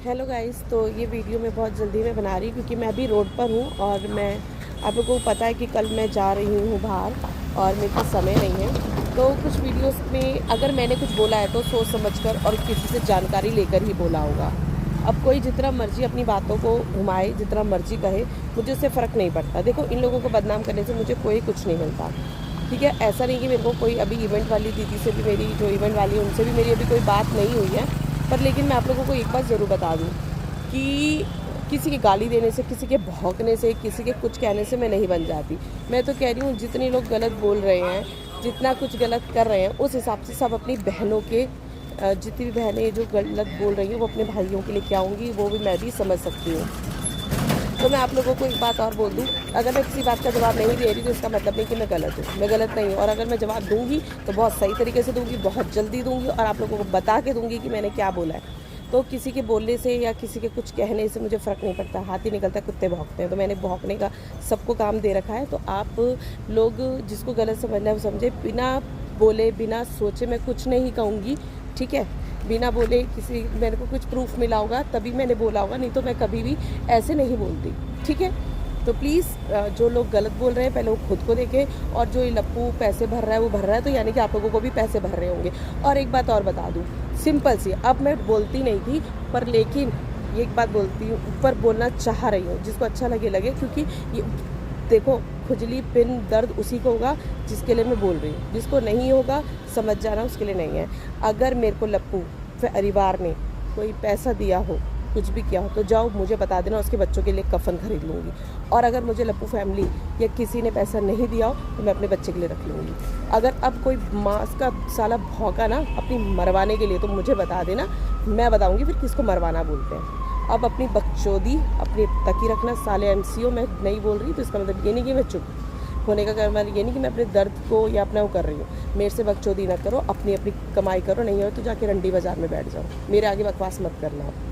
Hello guys, तो ये video मैं बहुत जल्दी में बना रही हूँ क्योंकि मैं अभी रोड पर हूँ और मैं आप लोगों को पता है कि कल मैं जा रही हूँ बाहर और मेरे पास समय नहीं है। तो कुछ वीडियोस में अगर मैंने कुछ बोला है तो सोच समझकर और किसी से जानकारी लेकर ही बोला होगा। अब कोई जितना मर्जी अपनी बातों को घुमाए, जितना मर्जी कहे, मुझे उससे फ़र्क नहीं पड़ता। देखो, इन लोगों को बदनाम करने से मुझे कोई कुछ नहीं मिलता। ठीक है, ऐसा नहीं कि मेरे को कोई अभी इवेंट वाली दीदी से भी, मेरी जो इवेंट वाली है उनसे भी मेरी अभी कोई बात नहीं हुई है। पर लेकिन मैं आप लोगों को एक बात ज़रूर बता दूँ कि किसी की गाली देने से, किसी के भौंकने से, किसी के कुछ कहने से मैं नहीं बन जाती। मैं तो कह रही हूँ, जितने लोग गलत बोल रहे हैं, जितना कुछ गलत कर रहे हैं, उस हिसाब से सब अपनी बहनों के जितनी भी बहनें जो गलत बोल रही हैं वो अपने भाइयों के लिए क्या होंगी वो भी मैं भी समझ सकती हूँ। तो मैं आप लोगों को एक बात और बोल दूँ, अगर मैं किसी बात का जवाब नहीं दे रही तो इसका मतलब नहीं कि मैं गलत हूँ। मैं गलत नहीं हूँ, और अगर मैं जवाब दूँगी तो बहुत सही तरीके से दूँगी, बहुत जल्दी दूँगी और आप लोगों को बता के दूँगी कि मैंने क्या बोला है। तो किसी के बोलने से या किसी के कुछ कहने से मुझे फ़र्क नहीं पड़ता। हाथी निकलता है, कुत्ते भौंकते हैं। तो मैंने भौंकने का सबको काम दे रखा है। तो आप लोग जिसको गलत समझना है वो समझे। बिना बोले, बिना सोचे मैं कुछ नहीं कहूँगी, ठीक है? बिना बोले किसी मेरे को कुछ प्रूफ मिला होगा तभी मैंने बोला होगा, नहीं तो मैं कभी भी ऐसे नहीं बोलती, ठीक है? तो प्लीज़ जो लोग गलत बोल रहे हैं पहले वो खुद को देखें, और जो ये लप्पू पैसे भर रहा है वो भर रहा है, तो यानी कि आप लोगों को भी पैसे भर रहे होंगे। और एक बात और बता दूँ, सिंपल सी, अब मैं बोलती नहीं थी पर लेकिन ये एक बात बोलती हूँ, पर बोलना चाह रही हूँ। जिसको अच्छा लगे लगे, क्योंकि ये देखो, खुजली पिन दर्द उसी को होगा जिसके लिए मैं बोल रही हूँ। जिसको नहीं होगा समझ जाना, उसके लिए नहीं है। अगर मेरे को लप्पू परिवार ने कोई पैसा दिया हो, कुछ भी किया हो, तो जाओ मुझे बता देना, उसके बच्चों के लिए कफ़न खरीद लूँगी। और अगर मुझे लप्पू फैमिली या किसी ने पैसा नहीं दिया हो तो मैं अपने बच्चे के लिए रख लूँगी। अगर अब कोई मांस का साला भौंका ना अपनी मरवाने के लिए, तो मुझे बता देना, मैं बताऊँगी फिर किसको मरवाना बोलते हैं। अब अपनी बकचोदी अपने तक ही रखना। साले एमसीओ मैं नहीं बोल रही तो इसका मतलब ये नहीं कि मैं चुप होने का मतलब ये नहीं कि मैं अपने दर्द को या अपना वो कर रही हूँ। मेरे से बकचोदी ना करो, अपनी अपनी कमाई करो, नहीं हो तो जाके रंडी बाज़ार में बैठ जाओ। मेरे आगे बकवास मत करना।